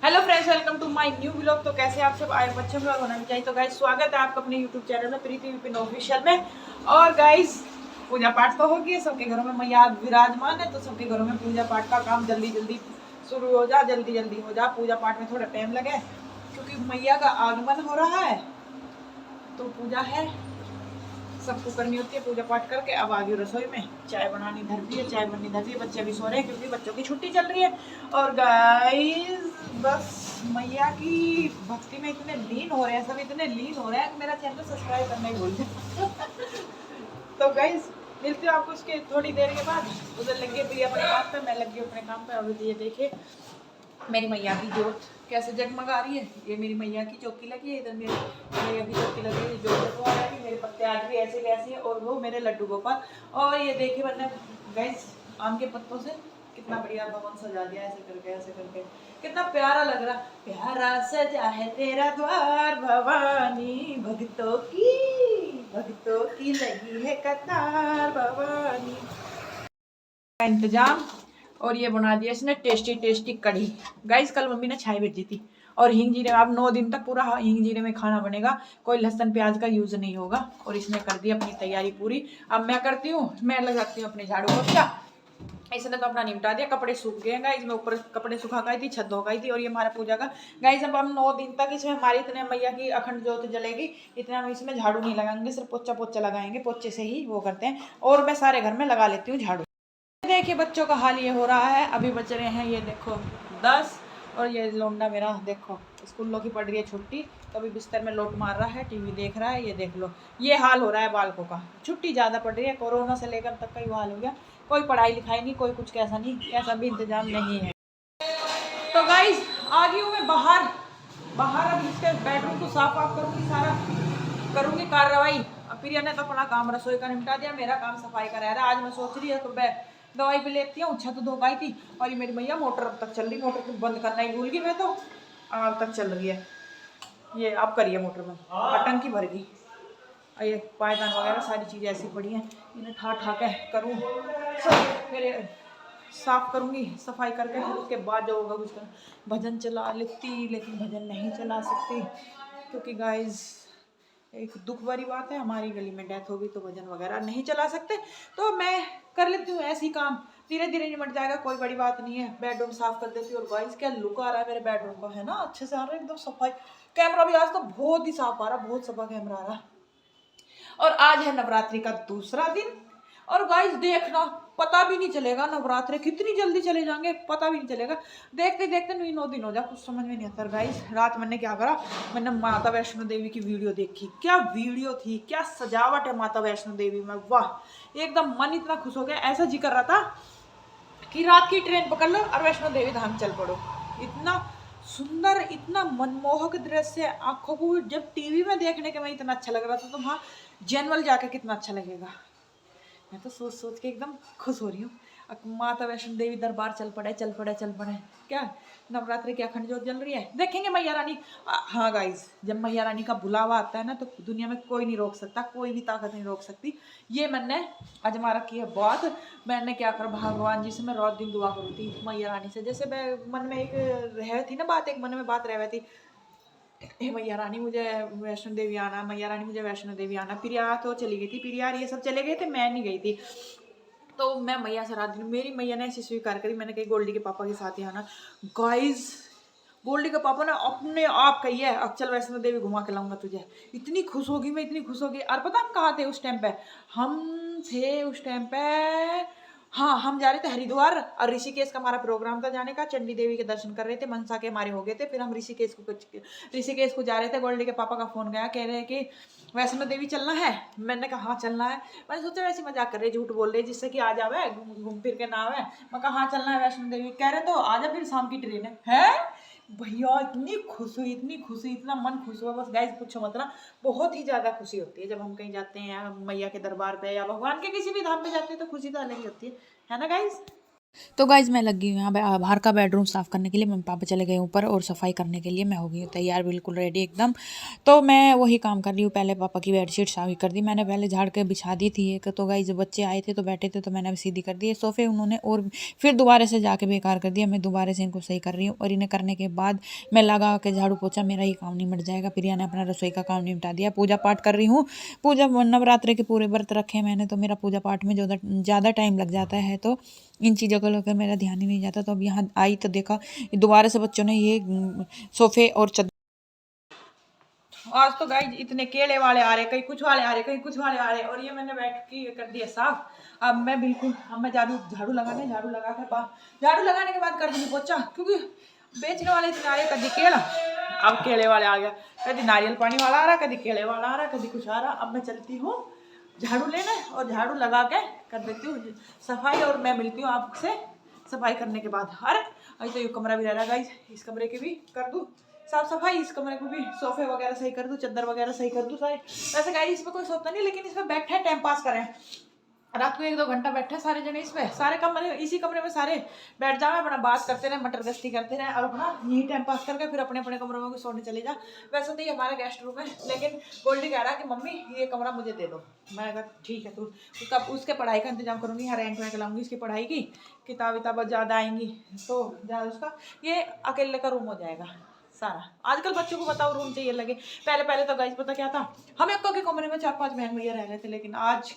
Hello friends, welcome to my new blog. तो कैसे आप सब आए, बच्चों ब्लॉग होना भी चाहिए। तो गाइस स्वागत है आपका अपने यूट्यूब चैनल में प्रीति विपिन ऑफिशियल में। और गाइस पूजा पाठ तो होगी, सबके घरों में मैया विराजमान है, तो सबके घरों में पूजा पाठ का काम जल्दी जल्दी शुरू हो जा, जल्दी जल्दी हो जा। पूजा पाठ में थोड़ा टाइम लगे क्योंकि मैया का आगमन हो रहा है, तो पूजा है, सबको करनी होती है। पूजा पाठ करके अब आगे रसोई में चाय बनानी धर दी है, चाय बननी धर दी है। बच्चे अभी सो रहे हैं क्योंकि बच्चों की छुट्टी चल रही है। और गाइस बस मैया की भक्ति में इतने लीन हो रहे हैं, सब इतने लीन हो रहे हैं कि मेरा चैनल सब्सक्राइब करना ही भूल जाए। तो गाइस मिलती हूँ आपको उसके थोड़ी देर के बाद। उधर लग गए प्रिया अपने काम पे, मैं लग गई अपने काम पे। और ये देखिए मेरी मैया की जोत कैसे जगमगा रही है। ये मेरी मैया की चौकी लगी है, इधर मेरी मैया की चौकी लगी है, जोत जगमगा रही है। मेरे पत्ते आज भी ऐसे वैसे हैं, और वो मेरे लड्डू गोपाल। और ये देखिए मैंने गाइस आम के पत्तों से कितना बढ़िया भवन सजा दिया, ऐसे करके ऐसे करके, कितना प्यारा लग रहा। प्यारा सजा है तेरा द्वार भवानी, भक्तों की लगी है कतार भवानी का इंतजाम। और ये बना दिया इसने टेस्टी टेस्टी कढ़ी। गाइस कल मम्मी ने छाई भेजी थी, और हींग जीरे, अब 9 दिन तक पूरा हींग जीरे में खाना बनेगा, कोई लहसुन प्याज का यूज नहीं होगा। और इसने कर दी अपनी तैयारी पूरी। अब मैं करती हूँ, मैं लगाती हूँ अपने झाड़ू पोछा। इसने तो अपना निपटा दिया, कपड़े सूख गए गाइस, मैं ऊपर कपड़े सुखा गई थी, छत धो गई थी। और ये हमारा पूजा का गाइस, अब हम 9 दिन तक इसमें हमारी इतने मैया की अखंड ज्योत जलेगी, इतना हम इसमें झाड़ू नहीं लगाएंगे, सिर्फ पोछा पोछा लगाएंगे, पोछे से ही वो करते हैं। और मैं सारे घर में लगा लेती हूँ झाड़ू। देखिए बच्चों का हाल ये हो रहा है, अभी बच रहे हैं ये देखो 10। और ये लोंडा मेरा देखो स्कूलों की पड़ रही है छुट्टी, तो अभी बिस्तर में लोट मार रहा है, टीवी देख रहा है। ये देख लो ये हाल हो रहा है बालकों का, छुट्टी ज़्यादा पड़ रही है, कोरोना से लेकर तक का ही हाल हो गया। कोई पढ़ाई लिखाई नहीं, कोई कुछ कैसा नहीं, कैसा भी इंतजाम नहीं है। तो गाइस आ गई हूँ मैं बाहर। बाहर अब इसके बेडरूम को साफ वाफ करूँगी, सारा करूँगी कार्रवाई। अब प्रिया ने तो अपना काम रसोई का निपटा दिया, मेरा काम सफाई का रह रहा है। आज मैं सोच रही है तो दवाई भी लेती हूँ, छत धो पाई थी। और ये मेरी मैया मोटर अब तक चल रही, मोटर को बंद करना ही भूल गई मैं तो, अब तक चल रही है। ये अब करिए मोटर बंद, टंकी भर गई। और ये पायदान वगैरह सारी चीज़ें ऐसी पड़ी हैं, इन्हें ठा ठा के करूँ, फिर साफ करूँगी, सफाई करके फिर उसके बाद जो होगा कुछ कर। भजन चला लेती, लेकिन भजन नहीं चला सकती क्योंकि गाइस एक दुख भरी बात है, हमारी गली में डेथ होगी तो भजन वगैरह नहीं चला सकते। तो मैं कर लेती हूँ ऐसी काम, धीरे धीरे निमट जाएगा, कोई बड़ी बात नहीं है। बेडरूम साफ कर देती हूँ। और गाइस क्या लुक आ रहा है मेरे बेडरूम का, है ना, अच्छे से आ रहा है एकदम सफाई। कैमरा भी आज तो बहुत ही साफ आ रहा, बहुत सफा कैमरा आ रहा। और आज है नवरात्रि का दूसरा दिन। और गाइस देखना पता भी नहीं चलेगा नवरात्रि कितनी जल्दी चले जाएंगे, पता भी नहीं चलेगा। देखते देखते 9 दिन हो जा, कुछ समझ में नहीं आता। गाइस रात मैंने क्या करा, मैंने माता वैष्णो देवी की वीडियो देखी। क्या वीडियो थी, क्या सजावट है माता वैष्णो देवी में, वाह एकदम मन इतना खुश हो गया। ऐसा जी कर रहा था कि रात की ट्रेन पकड़ लो और वैष्णो देवी धाम चल पड़ो। इतना सुंदर, इतना मनमोहक दृश्य, आंखों को जब टीवी में देखने के में इतना अच्छा लग रहा था, तो वहाँ जनरल जाके कितना अच्छा लगेगा। मैं तो सोच सोच के एकदम खुश हो रही हूँ। माता वैष्णो देवी दरबार चल पड़े, चल पड़े, चल पड़े। क्या नवरात्रि की अखंड ज्योत जल रही है, देखेंगे मैया रानी। हाँ गाइस जब मैया रानी का बुलावा आता है ना, तो दुनिया में कोई नहीं रोक सकता, कोई भी ताकत नहीं रोक सकती। ये मैंने अजमा रखी है बात। मैंने क्या कर, भगवान जी से मैं रात दिन दुआ करूँ थी मैया रानी से। जैसे मैं मन में एक रह थी ना बात, एक मन में बात रह थी, हे मैया रानी मुझे वैष्णो देवी आना, मैया रानी मुझे वैष्णो देवी आना। प्रिया तो चली गई थी, प्रिया ये सब चले गए थे, मैं नहीं गई थी। तो मैं मैया से रात दिन, मेरी मैया ने ऐसी स्वीकार करी। मैंने कही गोल्डी के पापा के साथ ही आना। गाइस गोल्डी के पापा ने अपने आप कही है, अब चल वैष्णो देवी घुमा के लाऊंगा तुझे। इतनी खुश होगी मैं, इतनी खुश होगी। और पता हम कहाँ थे उस टाइम पे, हम थे उस टाइम पे, हाँ हम जा रहे थे हरिद्वार। और ऋषिकेश का हमारा प्रोग्राम था जाने का, चंडी देवी के दर्शन कर रहे थे, मनसा के हमारे हो गए थे। फिर हम ऋषिकेश को जा रहे थे। गोल्डी के पापा का फोन गया, कह रहे हैं कि वैष्णो देवी चलना है। मैंने कहा हाँ चलना है। मैंने सोचा वैसे मजाक कर रहे, झूठ बोल रहे जिससे कि आ जावे, घूम फिर के ना आवे। मैं कहा हाँ चलना है वैष्णो देवी। कह रहे तो आजा, फिर शाम की ट्रेन है। भैया इतनी खुश हुई, इतनी खुश हुई, इतना मन खुश हुआ, बस गाइस पूछो मत ना। बहुत ही ज्यादा खुशी होती है जब हम कहीं जाते हैं मैया के दरबार पे या भगवान के किसी भी धाम पे जाते हैं, तो खुशी तो अलग ही होती है ना गाइस। तो गाइज़ मैं लग गई हूँ यहाँ बाहर का बेडरूम साफ़ करने के लिए। मम्मी पापा चले गए ऊपर और सफाई करने के लिए मैं हो गई हूँ तैयार, बिल्कुल रेडी एकदम। तो मैं वही काम कर रही हूँ, पहले पापा की बेडशीट साफ़ी कर दी मैंने, पहले झाड़ के बिछा दी थी एक। तो गाइज़ बच्चे आए थे तो बैठे थे तो मैंने अभी सीधी कर दी सोफ़े उन्होंने, और फिर दोबारा से जाके बेकार कर दिया। मैं दोबारा से इनको सही कर रही हूँ और इन्हें करने के बाद मैं लगा के झाड़ू पोछा, मेरा ये काम निमट जाएगा। प्रिया ने अपना रसोई का काम निपटा दिया। पूजा पाठ कर रही हूँ, पूजा नवरात्रे के पूरे व्रत रखे मैंने, तो मेरा पूजा पाठ में ज़्यादा टाइम लग जाता है, तो इन चीज़ों को लेकर मेरा ध्यान ही नहीं जाता। तो अब यहाँ आई तो देखा दोबारा से बच्चों ने ये सोफे और चादर। आज तो गाइज इतने केले वाले आ रहे, कहीं कुछ वाले आ रहे, कहीं कुछ वाले आ रहे, और ये मैंने बैठ के कर दिया साफ। अब मैं बिल्कुल, अब मैं झाड़ू लगाने, झाड़ू लगा के झाड़ू लगाने के बाद कर दूंगी पोछा, क्योंकि बेचने वाले इतने आ रहे, कभी केला, अब केले वाले आ गया, कभी नारियल पानी वाला आ रहा, कभी केले वाला आ रहा, कभी कुछ आ रहा। अब मैं चलती हूँ झाड़ू लेने और झाड़ू लगा के कर देती हूँ सफाई, और मैं मिलती हूँ आपसे सफाई करने के बाद। अरे अभी तो ये कमरा भी रह रहा है गाइज, इस कमरे की भी कर दूँ साफ सफाई, इस कमरे को भी सोफे वगैरह सही कर दूँ, चादर वगैरह सही कर दूँ सारे। वैसे गाइज इसमें कोई सोता नहीं, लेकिन इसमें बैठे टाइम पास करें, रात को 1-2 घंटा बैठे सारे जने इसमें, सारे कमरे इसी कमरे में सारे बैठ जाओ, अपना बात करते रहे, मटर गश्ती करते रहे, और अपना यही टाइम पास करके फिर अपने अपने कमरों में सोने चले जा। वैसे तो ये हमारा गेस्ट रूम है, लेकिन गोल्डी कह रहा है कि मम्मी ये कमरा मुझे दे दो। मैं कहा ठीक है, तो उसके पढ़ाई का इंतजाम करूँगी, हर रैंक वैंक लाऊंगी इसकी पढ़ाई की, किताब विताब ज़्यादा आएंगी तो ज़्यादा उसका ये अकेले का रूम हो जाएगा सारा। आजकल बच्चों को बताओ रूम चाहिए लगे, पहले पहले तो गाइस पता क्या था, हम एक के कमरे में 4-5 बहन भैया रह रहे थे, लेकिन आज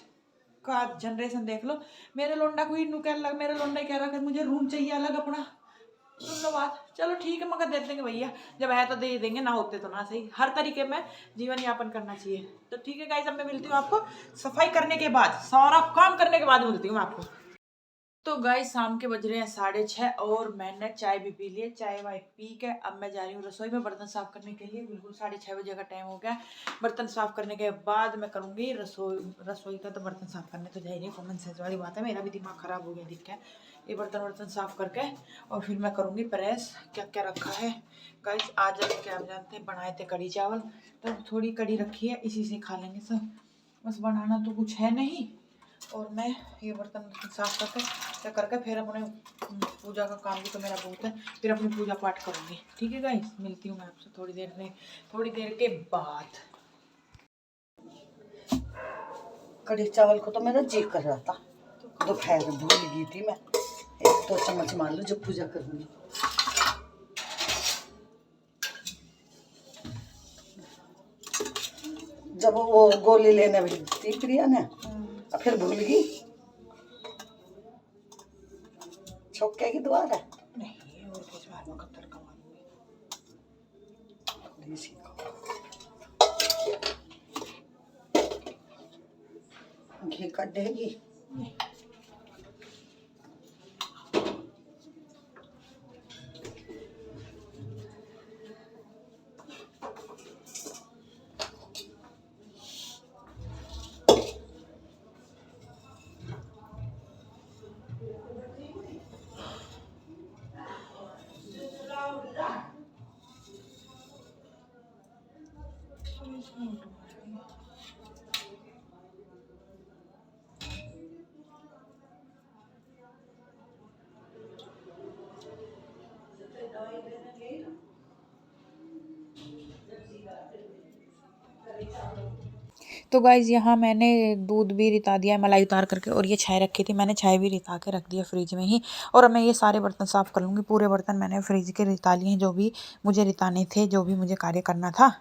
का जनरेशन देख लो, मेरे लोंडा को ही मेरे लोंडा ही कह रहा कि मुझे रूम चाहिए अलग अपना। सुन लो बात, चलो ठीक है, मगर दे देंगे भैया, जब है तो दे देंगे, ना होते तो ना सही, हर तरीके में जीवन यापन करना चाहिए। तो ठीक है गाइस, अब मैं मिलती हूँ आपको सफाई करने के बाद, सारा काम करने के बाद मिलती हूँ आपको। तो गाइस शाम के बज रहे हैं 6:30 और मैंने चाय भी पी ली है, चाय वाय पी के अब मैं जा रही हूँ रसोई में बर्तन साफ करने के लिए। बिल्कुल 6:30 बजे का टाइम हो गया। बर्तन साफ करने के बाद मैं करूँगी रसोई का, तो बर्तन साफ करने तो जा ही नहीं, कॉमन सेंस वाली बात है, मेरा भी दिमाग खराब हो गया दिख के। ये बर्तन साफ करके और फिर मैं करूँगी प्रेस। क्या क्या रखा है गाइस, आज क्या आप जानते हैं, बनाए थे कढ़ी चावल, तो थोड़ी कढ़ी रखी है, इसी से खा लेंगे सब, बस बनाना तो कुछ है नहीं। और मैं ये बर्तन साफ करके फिर अपने पूजा का काम भी तो मेरा बहुत है, फिर अपनी पूजा पाठ करूँगी। ठीक है गाइस, मिलती हूँ मैं आपसे थोड़ी देर के बाद। कढ़ी चावल को तो मेरा जी कर रहा था, दोपहर में भूल गई थी मैं, 1-2 चम्मच मान लो जब पूजा करूँगी। जब वो गोली लेने भेजी थी प्रिया ने, फिर भूल गई, छक्के की दुआ है नहीं, और किस बार में कत्तर कमाऊंगी। घी काट देगी। तो गाइज़ यहाँ मैंने दूध भी रिता दिया है मलाई उतार करके, और ये चाय रखी थी मैंने, चाय भी रिता के रख दिया फ्रिज में ही। और अब मैं ये सारे बर्तन साफ़ कर लूँगी, पूरे बर्तन मैंने फ्रिज के रिता लिए हैं, जो भी मुझे रिताने थे, जो भी मुझे कार्य करना था।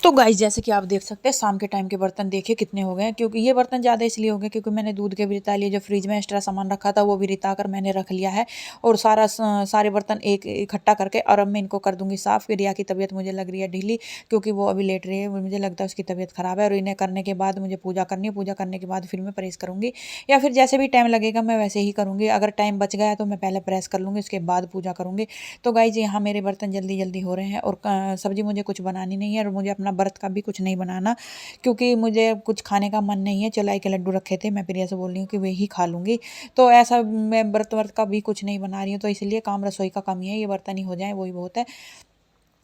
तो गाइस जैसे कि आप देख सकते हैं शाम के टाइम के बर्तन देखिए कितने हो गए हैं, क्योंकि ये बर्तन ज़्यादा इसलिए हो गए क्योंकि मैंने दूध के भी रिता लिए, जो फ्रिज में एक्स्ट्रा सामान रखा था वो भी रिता कर मैंने रख लिया है, और सारे बर्तन एक इकट्ठा करके, और अब मैं इनको कर दूंगी साफ़। रिया की तबीयत मुझे लग रही है ढीली, क्योंकि वो अभी लेट रही है, मुझे लगता है उसकी तबीयत ख़राब है, और इन्हें करने के बाद मुझे पूजा करनी है, पूजा करने के बाद फिर मैं प्रेस करूँगी, या फिर जैसे भी टाइम लगेगा मैं वैसे ही करूँगी। अगर टाइम बच गया तो मैं पहले प्रेस कर लूँगी, उसके बाद पूजा करूँगी। तो गाइज यहाँ मेरे बर्तन जल्दी जल्दी हो रहे हैं, और सब्जी मुझे कुछ बनानी नहीं है, और मुझे अपना व्रत का भी कुछ नहीं बनाना, क्योंकि मुझे कुछ खाने का मन नहीं है। चौलाई के लड्डू रखे थे, मैं प्रिया से बोल रही हूँ कि वही खा लूँगी, तो ऐसा मैं व्रत का भी कुछ नहीं बना रही हूँ, तो इसलिए काम रसोई का कम ही है, ये बर्तन ही हो जाए वही बहुत है।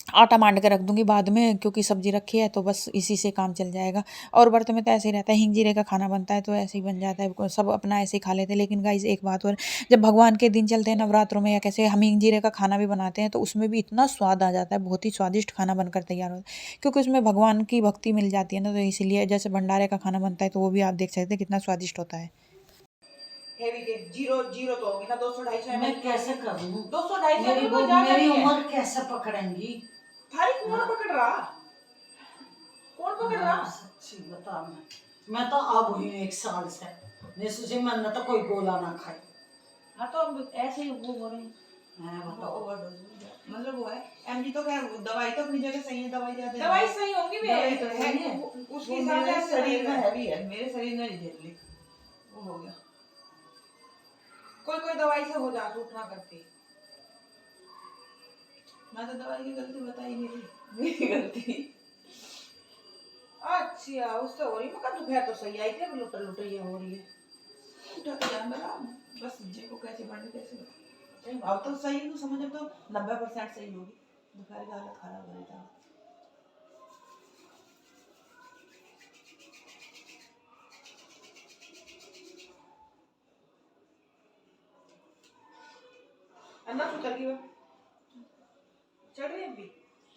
आटा मांड के रख दूंगी बाद में, क्योंकि सब्जी रखी है तो बस इसी से काम चल जाएगा। और बर्तन में तो ऐसे ही रहता है, हिंग जीरे का खाना बनता है तो ऐसे ही बन जाता है, सब अपना ऐसे ही खा लेते हैं। लेकिन गाइस एक बात और, जब भगवान के दिन चलते हैं नवरात्रों में या कैसे हम हिंग जीरे का खाना भी बनाते हैं तो उसमें भी इतना स्वाद आ जाता है, बहुत ही स्वादिष्ट खाना बनकर तैयार होता है, क्योंकि उसमें भगवान की भक्ति मिल जाती है ना। तो इसीलिए जैसे भंडारे का खाना बनता है तो वो भी आप देख सकते हैं कितना स्वादिष्ट होता है। हेवी के जीरो जीरो तो होगी ना, 200-250 मैं कैसे करूँ? 200-250 मेरी उम्र कैसे पकड़ेंगी? थारी कौन पकड़ रहा? कौन पकड़ रहा? सच्ची बता, मैं तो अब हुई 1 साल से, नहीं सोची मैंने तो कोई गोला ना खाई। हाँ तो अब ऐसे ही वो हो रहे हैं, बताओ ओवरडोज मतलब वो है। एमजी तो खैर दवाई तो अपनी जगह सही है, दवाई ज्यादा दवाई सही होंगी भी तो है, उसके हिसाब से शरीर में हैवी है, मेरे शरीर में नहीं झेल ली, वो हो गया। कोई कोई दवाई से हो जाता, उठना करती। मैं तो दवाई की गलती बताई नहीं थी, मेरी गलती। अच्छा उससे हो रही, मैं दोपहर तो सही आई थी, अब लुटर लुटर ये हो रही है। उठा के जान बना बस, जे को कैसे बढ़नी कैसे बढ़नी। अब तो सही हूँ, समझ अब तो 90% सही होगी। दोपहर की हालत खराब हो रही था। अन्ना तो चल गई वो, चढ़ रही अभी,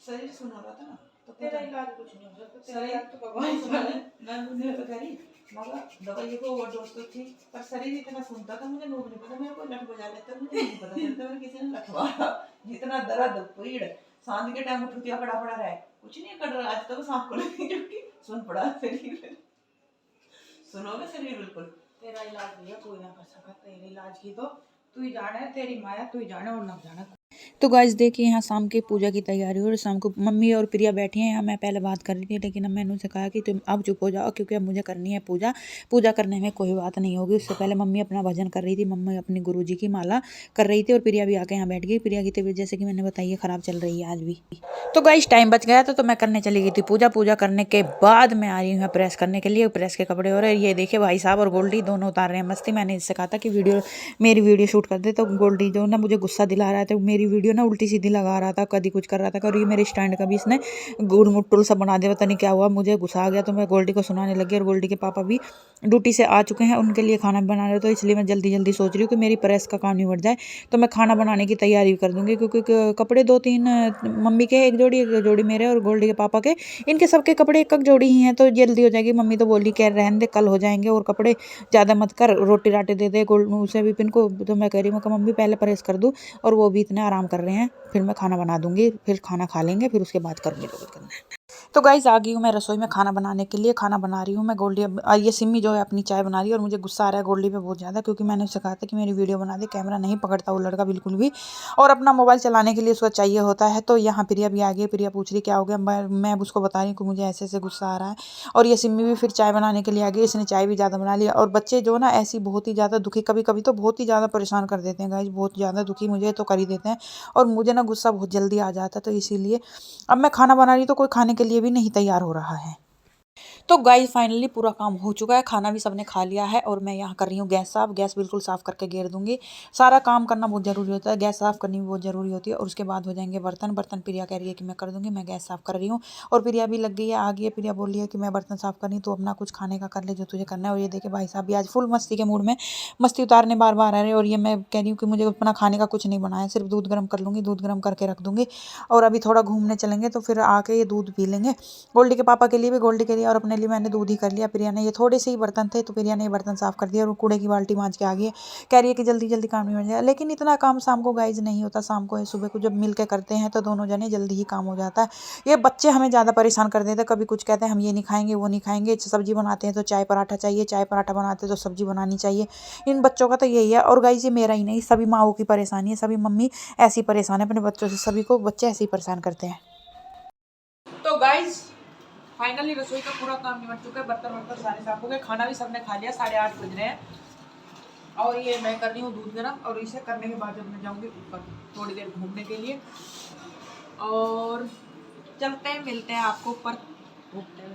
शरीर सुन हो रहा था ना, तो तेरा इलाज कुछ नहीं हो सकता, शरीर तो भगवान सुना। मैं तो कह रही मगर दवाई को ओवरडोज तो थी, पर शरीर इतना सुनता था, मुझे लोग नहीं पता, मेरे को लठ बजा लेता, मुझे नहीं पता चलता मैंने किसी ने लठवाया। जितना दर्द पीड़ सांझ के टाइम उठती पड़ा पड़ा रहा, कुछ नहीं कर रहा, आज तक सांप को लगी क्योंकि सुन पड़ा शरीर, सुनोगे शरीर बिल्कुल। तेरा इलाज भैया कोई ना कर सका, तेरे इलाज की तो तू ही जाने, तेरी माया तू ही जाने और ना जाने। तो गाइस देखिए यहाँ शाम की पूजा की तैयारी हो, और शाम को मम्मी और प्रिया बैठी हैं यहाँ। मैं पहले बात कर रही थी लेकिन अब मैंने उनसे कहा कि तुम अब चुप हो जाओ, क्योंकि अब मुझे करनी है पूजा। पूजा करने में कोई बात नहीं होगी। उससे पहले मम्मी अपना भजन कर रही थी, मम्मी अपनी गुरुजी की माला कर रही थी, और प्रिया भी आके यहाँ बैठ गई। प्रिया की तबीयत जैसे कि मैंने बताई है ख़राब चल रही है आज भी। तो गाइस टाइम बच गया था तो मैं करने चली गई थी पूजा। पूजा करने के बाद मैं आ रही हूँ प्रेस करने के लिए, प्रेस के कपड़े हो रहे हैं। ये देखिए भाई साहब और गोल्डी दोनों उतार रहे हैं मस्ती। मैंने इससे कहा था कि मेरी वीडियो शूट कर दे, तो गोल्डी जो ना मुझे गुस्सा दिला रहा था, मेरी वीडियो ना उल्टी सीधी लगा रहा था, कभी कुछ कर रहा था। और ये मेरे स्टैंड का भी इसने गुड़ मुट्टुल सा बना दिया, पता नहीं क्या हुआ, मुझे गुस्सा आ गया तो मैं गोल्डी को सुनाने लगी। और गोल्डी के पापा भी ड्यूटी से आ चुके हैं, उनके लिए खाना बना रहे, तो इसलिए मैं जल्दी जल्दी सोच रही हूँ कि मेरी प्रेस का काम निबट जाए तो मैं खाना बनाने की तैयारी कर दूंगी, क्योंकि कपड़े 2-3 मम्मी के एक जोड़ी मेरे और गोल्डी के पापा के, इनके सबके कपड़े एक जोड़ी ही हैं तो जल्दी हो जाएगी। मम्मी तो बोली कह रहने दे, कल हो जाएंगे, और कपड़े ज़्यादा मत कर, रोटी राटी दे दे उसे विपिन को। तो मैं कह रही हूँ कि मम्मी पहले प्रेस कर दूँ, और वो भी इतने आराम कर रहे हैं, फिर मैं खाना बना दूंगी, फिर खाना खा लेंगे, फिर उसके बाद करूँगी जो कुछ करना है। तो गाइस आ गई हूँ मैं रसोई में खाना बनाने के लिए, खाना बना रही हूँ मैं। गोल्डी ये सिम्मी जो है अपनी चाय बना रही है, और मुझे गुस्सा आ रहा है गोल्डी पे बहुत ज़्यादा, क्योंकि मैंने उससे कहा था कि मेरी वीडियो बना दे। कैमरा नहीं पकड़ता वो लड़का बिल्कुल भी, और अपना मोबाइल चलाने के लिए उसको चाहिए होता है। तो यहाँ प्रिया भी आ गई। प्रिया पूछ रही क्या हो गया, मैं अब उसको बता रही हूँ कि मुझे ऐसे ऐसे गुस्सा आ रहा है। और ये सिम्मी भी फिर चाय बनाने के लिए आ गई, इसने चाय भी ज़्यादा बना लिया। और बच्चे जो ना ऐसी बहुत ही ज़्यादा दुखी, कभी कभी तो बहुत ही ज़्यादा परेशान कर देते हैं गाइस, बहुत ज़्यादा दुखी मुझे तो कर ही देते हैं, और मुझे ना गुस्सा बहुत जल्दी आ जाता है। तो इसीलिए अब मैं खाना बना रही हूँ तो कोई खाने के लिए भी नहीं तैयार हो रहा है। तो गाइस फाइनली पूरा काम हो चुका है, खाना भी सबने खा लिया है, और मैं यहाँ कर रही हूँ गैस साफ। गैस बिल्कुल साफ़ करके घेर दूंगी। सारा काम करना बहुत ज़रूरी होता है, गैस साफ़ करनी भी बहुत ज़रूरी होती है, और उसके बाद हो जाएंगे बर्तन। प्रिया कह रही है कि मैं कर दूंगी, मैं गैस साफ़ कर रही हूँ, और प्रिया भी लग गई है, आ गई है। प्रिया बोल रही है कि मैं बर्तन साफ़ कर रही हूँ, तो अपना कुछ खाने का कर ले जो तुझे करना है। और ये देखिए भाई साहब भी आज फुल मस्ती के मूड में मस्ती उतारने बार बार आ रहे हैं। और ये मैं कह रही हूँ कि मुझे अपना खाने का कुछ नहीं बनाया, सिर्फ दूध गर्म कर लूँगी, दूध गर्म करके रख दूँगी, और अभी थोड़ा घूमने चलेंगे तो फिर आके ये दूध पी लेंगे। गोल्डी के पापा के लिए भी, गोल्डी के लिए और अपने लिए मैंने दूध ही कर लिया। प्रिया ने, ये थोड़े से ही बर्तन थे तो प्रिया ने ये बर्तन साफ कर दिया, और कूड़े की बाल्टी मांज के आ गई है। कह रही है कि जल्दी जल्दी काम निबट जाए, लेकिन इतना काम शाम को गाइज नहीं होता, शाम को सुबह को जब मिल के करते हैं तो दोनों जने जल्दी ही काम हो जाता है। ये बच्चे हमें ज़्यादा परेशान कर देते हैं, कभी कुछ कहते हैं हम ये नहीं खाएंगे वो नहीं खाएंगे, सब्जी बनाते हैं तो चाय पराठा चाहिए, चाय पराठा बनाते हैं तो सब्जी बनानी चाहिए। इन बच्चों का तो यही है। और गाइज ये मेरा ही नहीं, सभी माओं की परेशानी है, सभी मम्मी ऐसी परेशान है अपने बच्चों से, सभी को बच्चे ऐसे ही परेशान करते हैं। तो गाइज फाइनली रसोई का पूरा काम निपट चुका है, बर्तन वर्तन सारे साफ हो गए, खाना भी सबने खा लिया, 8:30 बज रहे हैं। और ये मैं कर रही हूँ दूध गर्म, और इसे करने के बाद जब मैं जाऊँगी ऊपर थोड़ी देर घूमने के लिए, और चलते हैं मिलते हैं आपको ऊपर घूमते हैं।